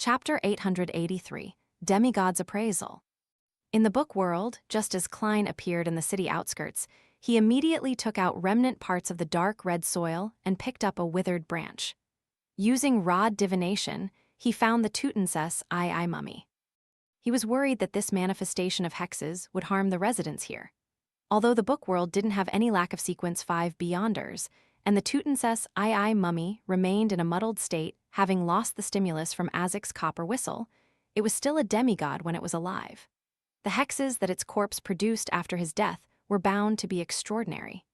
Chapter 883, Demigod's Appraisal. In the book world, just as Klein appeared in the city outskirts, he immediately took out remnant parts of the dark red soil and picked up a withered branch. Using rod divination, he found the Tutenses II mummy. He was worried that this manifestation of hexes would harm the residents here. Although the book world didn't have any lack of Sequence 5 Beyonders, and the Tutenses II mummy remained in a muddled state, having lost the stimulus from Azek's copper whistle, it was still a demigod when it was alive. The hexes that its corpse produced after his death were bound to be extraordinary.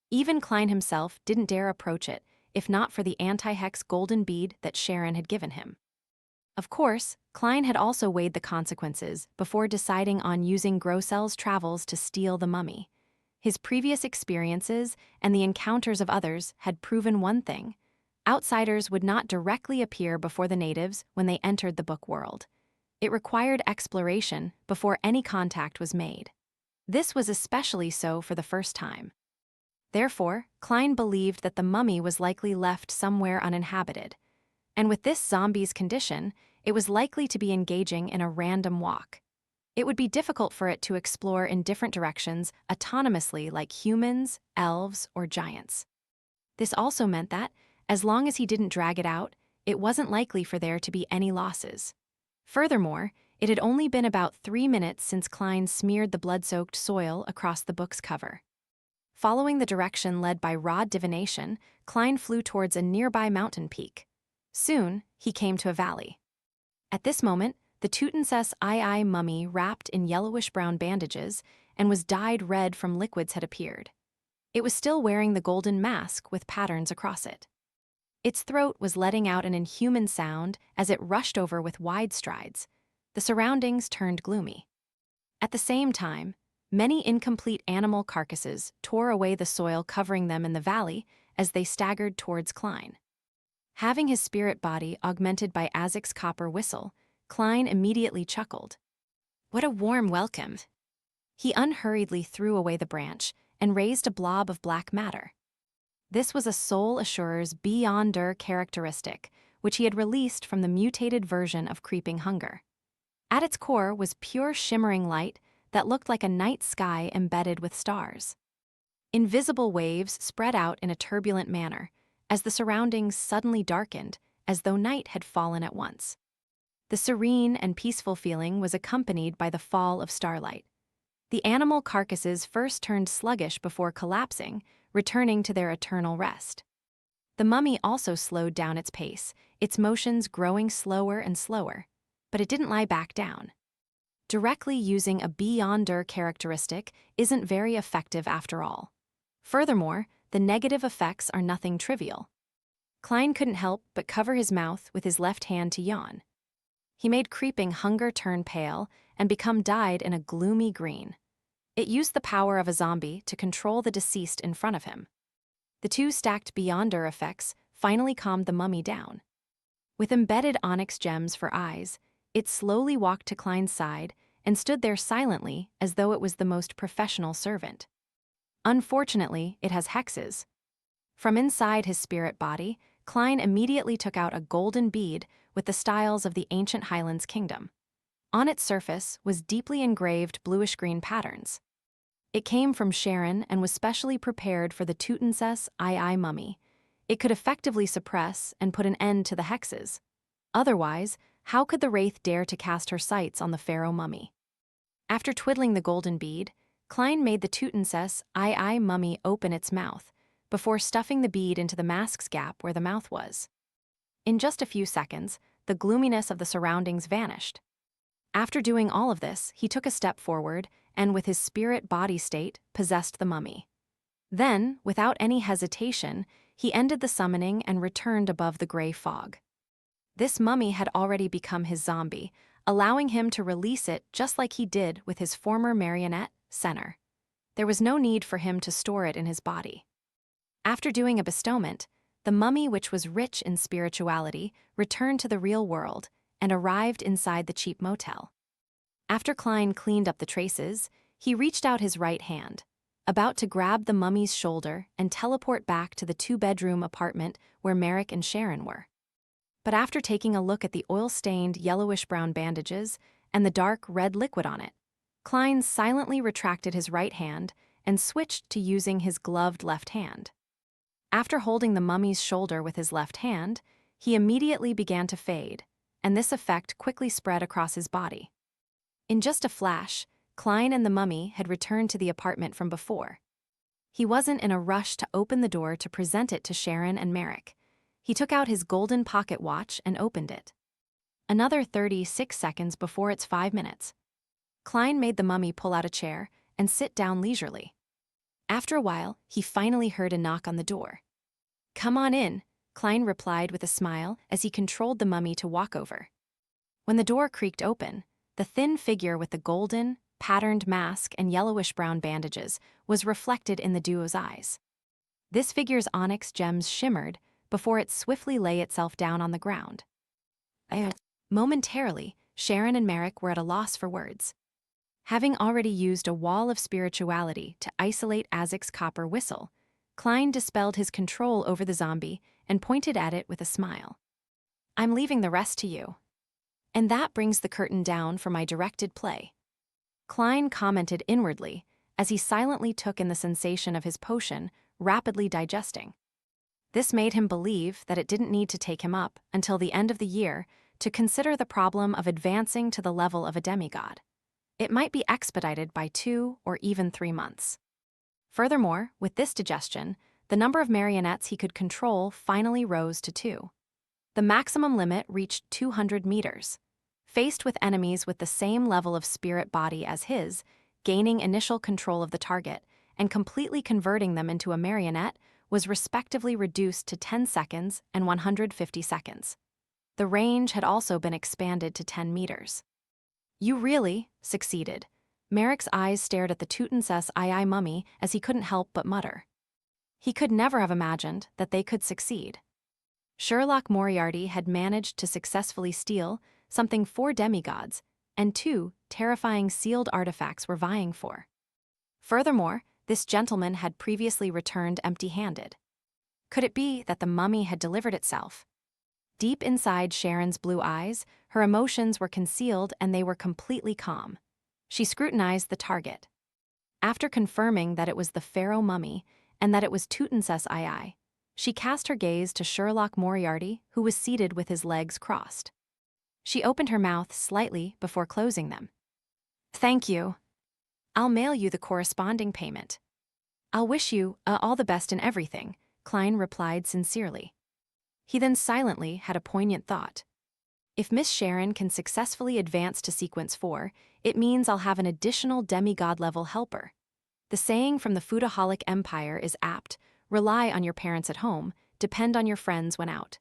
Even Klein himself didn't dare approach it, if not for the anti-hex golden bead that Sharon had given him. Of course, Klein had also weighed the consequences before deciding on using Grossel's travels to steal the mummy. His previous experiences and the encounters of others had proven one thing: outsiders would not directly appear before the natives when they entered the book world. It required exploration before any contact was made. This was especially so for the first time. Therefore, Klein believed that the mummy was likely left somewhere uninhabited. And with this zombie's condition, it was likely to be engaging in a random walk. It would be difficult for it to explore in different directions autonomously like humans, elves, or giants. This also meant that, as long as he didn't drag it out, it wasn't likely for there to be any losses. Furthermore, it had only been about 3 minutes since Klein smeared the blood-soaked soil across the book's cover. Following the direction led by rod divination, Klein flew towards a nearby mountain peak. Soon, he came to a valley. At this moment, the Tutenses II mummy, wrapped in yellowish-brown bandages and was dyed red from liquids, had appeared. It was still wearing the golden mask with patterns across it. Its throat was letting out an inhuman sound as it rushed over with wide strides. The surroundings turned gloomy. At the same time, many incomplete animal carcasses tore away the soil covering them in the valley as they staggered towards Klein. Having his spirit body augmented by Azek's copper whistle, Klein immediately chuckled. What a warm welcome! He unhurriedly threw away the branch and raised a blob of black matter. This was a Soul Assurer's Beyonder characteristic, which he had released from the mutated version of Creeping Hunger. At its core was pure shimmering light that looked like a night sky embedded with stars. Invisible waves spread out in a turbulent manner, as the surroundings suddenly darkened, as though night had fallen at once. The serene and peaceful feeling was accompanied by the fall of starlight. The animal carcasses first turned sluggish before collapsing, returning to their eternal rest. The mummy also slowed down its pace, its motions growing slower and slower, but it didn't lie back down. Directly using a Beyonder characteristic isn't very effective after all. Furthermore, the negative effects are nothing trivial. Klein couldn't help but cover his mouth with his left hand to yawn. He made Creeping Hunger turn pale and become dyed in a gloomy green. It used the power of a zombie to control the deceased in front of him. The two stacked Beyonder effects finally calmed the mummy down. With embedded onyx gems for eyes, it slowly walked to Klein's side and stood there silently as though it was the most professional servant. Unfortunately, it has hexes. From inside his spirit body, Klein immediately took out a golden bead with the styles of the ancient Highlands kingdom. On its surface was deeply engraved bluish-green patterns. It came from Sharon and was specially prepared for the Tutenses II mummy. It could effectively suppress and put an end to the hexes. Otherwise, how could the wraith dare to cast her sights on the pharaoh mummy? After twiddling the golden bead, Klein made the Tutenses II mummy open its mouth, before stuffing the bead into the mask's gap where the mouth was. In just a few seconds, the gloominess of the surroundings vanished. After doing all of this, he took a step forward and, with his spirit body state, possessed the mummy. Then, without any hesitation, he ended the summoning and returned above the gray fog. This mummy had already become his zombie, allowing him to release it just like he did with his former marionette, Senner. There was no need for him to store it in his body. After doing a bestowment, the mummy, which was rich in spirituality, returned to the real world and arrived inside the cheap motel. After Klein cleaned up the traces, he reached out his right hand, about to grab the mummy's shoulder and teleport back to the 2-bedroom apartment where Merrick and Sharon were. But after taking a look at the oil-stained yellowish-brown bandages and the dark red liquid on it, Klein silently retracted his right hand and switched to using his gloved left hand. After holding the mummy's shoulder with his left hand, he immediately began to fade, and this effect quickly spread across his body. In just a flash, Klein and the mummy had returned to the apartment from before. He wasn't in a rush to open the door to present it to Sharon and Merrick. He took out his golden pocket watch and opened it. Another 36 seconds before its 5 minutes. Klein made the mummy pull out a chair and sit down leisurely. After a while, he finally heard a knock on the door. "Come on in," Klein replied with a smile as he controlled the mummy to walk over. When the door creaked open, the thin figure with the golden, patterned mask and yellowish-brown bandages was reflected in the duo's eyes. This figure's onyx gems shimmered before it swiftly lay itself down on the ground. Momentarily, Sharon and Merrick were at a loss for words. Having already used a wall of spirituality to isolate Azek's copper whistle, Klein dispelled his control over the zombie and pointed at it with a smile. "I'm leaving the rest to you. And that brings the curtain down for my directed play." Klein commented inwardly as he silently took in the sensation of his potion rapidly digesting. This made him believe that it didn't need to take him up until the end of the year to consider the problem of advancing to the level of a demigod. It might be expedited by 2 or even 3 months. Furthermore, with this digestion, the number of marionettes he could control finally rose to 2. The maximum limit reached 200 meters. Faced with enemies with the same level of spirit body as his, gaining initial control of the target and completely converting them into a marionette was respectively reduced to 10 seconds and 150 seconds. The range had also been expanded to 10 meters. "You really succeeded." Merrick's eyes stared at the Tutanses II mummy as he couldn't help but mutter. He could never have imagined that they could succeed. Sherlock Moriarty had managed to successfully steal something 4 demigods, and 2 terrifying sealed artifacts were vying for. Furthermore, this gentleman had previously returned empty-handed. Could it be that the mummy had delivered itself? Deep inside Sharon's blue eyes, her emotions were concealed and they were completely calm. She scrutinized the target. After confirming that it was the pharaoh mummy and that it was Tutanses II, she cast her gaze to Sherlock Moriarty, who was seated with his legs crossed. She opened her mouth slightly before closing them. "Thank you. I'll mail you the corresponding payment." "I'll wish you all the best in everything," Klein replied sincerely. He then silently had a poignant thought. If Miss Sharon can successfully advance to Sequence 4, it means I'll have an additional demigod-level helper. The saying from the Foodaholic Empire is apt: rely on your parents at home, depend on your friends when out.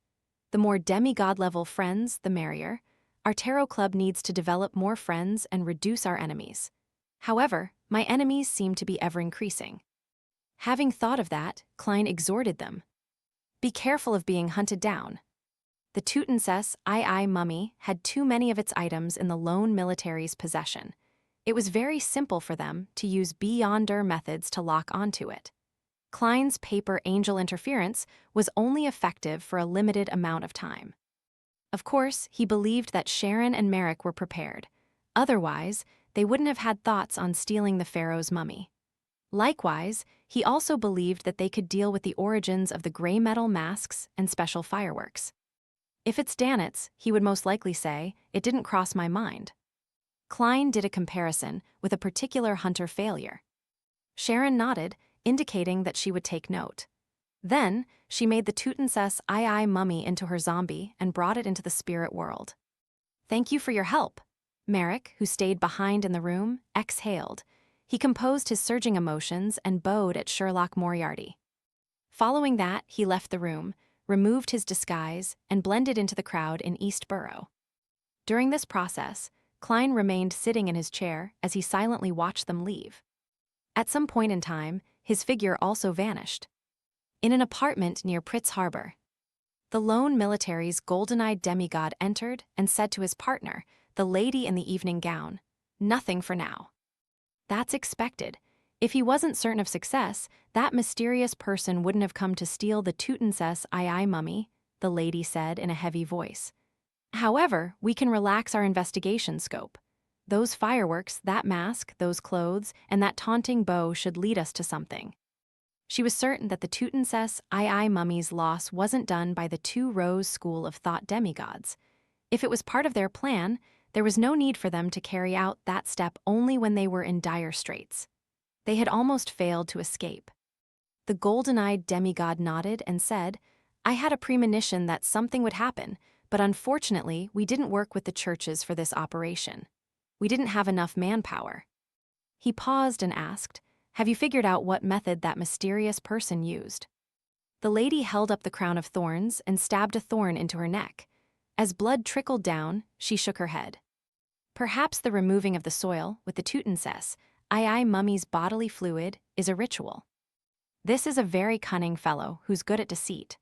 The more demigod-level friends, the merrier. Our tarot club needs to develop more friends and reduce our enemies. However, my enemies seem to be ever-increasing. Having thought of that, Klein exhorted them. "Be careful of being hunted down." The Tutanses II mummy had too many of its items in the lone military's possession. It was very simple for them to use beyonder methods to lock onto it. Klein's paper angel interference was only effective for a limited amount of time. Of course, he believed that Sharon and Merrick were prepared. Otherwise, they wouldn't have had thoughts on stealing the pharaoh's mummy. Likewise, he also believed that they could deal with the origins of the gray metal masks and special fireworks. If it's Danitz, he would most likely say, "It didn't cross my mind." Klein did a comparison with a particular hunter failure. Sharon nodded, indicating that she would take note. Then, she made the Tutanses II mummy into her zombie and brought it into the spirit world. "Thank you for your help." Merrick, who stayed behind in the room, exhaled. He composed his surging emotions and bowed at Sherlock Moriarty. Following that, he left the room, removed his disguise, and blended into the crowd in East Borough. During this process, Klein remained sitting in his chair as he silently watched them leave. At some point in time, his figure also vanished. In an apartment near Pritz Harbor, the lone military's golden-eyed demigod entered and said to his partner, the lady in the evening gown, "Nothing for now." That's expected. If he wasn't certain of success, that mysterious person wouldn't have come to steal the Tutanses II mummy, the lady said in a heavy voice. However, we can relax our investigation scope. Those fireworks, that mask, those clothes, and that taunting bow should lead us to something. She was certain that the Tutenses Mummy's loss wasn't done by the Two Rose school of thought demigods. If it was part of their plan, there was no need for them to carry out that step only when they were in dire straits. They had almost failed to escape. The golden-eyed demigod nodded and said, I had a premonition that something would happen, but unfortunately, we didn't work with the churches for this operation. We didn't have enough manpower. He paused and asked, Have you figured out what method that mysterious person used? The lady held up the crown of thorns and stabbed a thorn into her neck. As blood trickled down, she shook her head. Perhaps the removing of the soil with the Tutenses Mummy's bodily fluid is a ritual. This is a very cunning fellow who's good at deceit.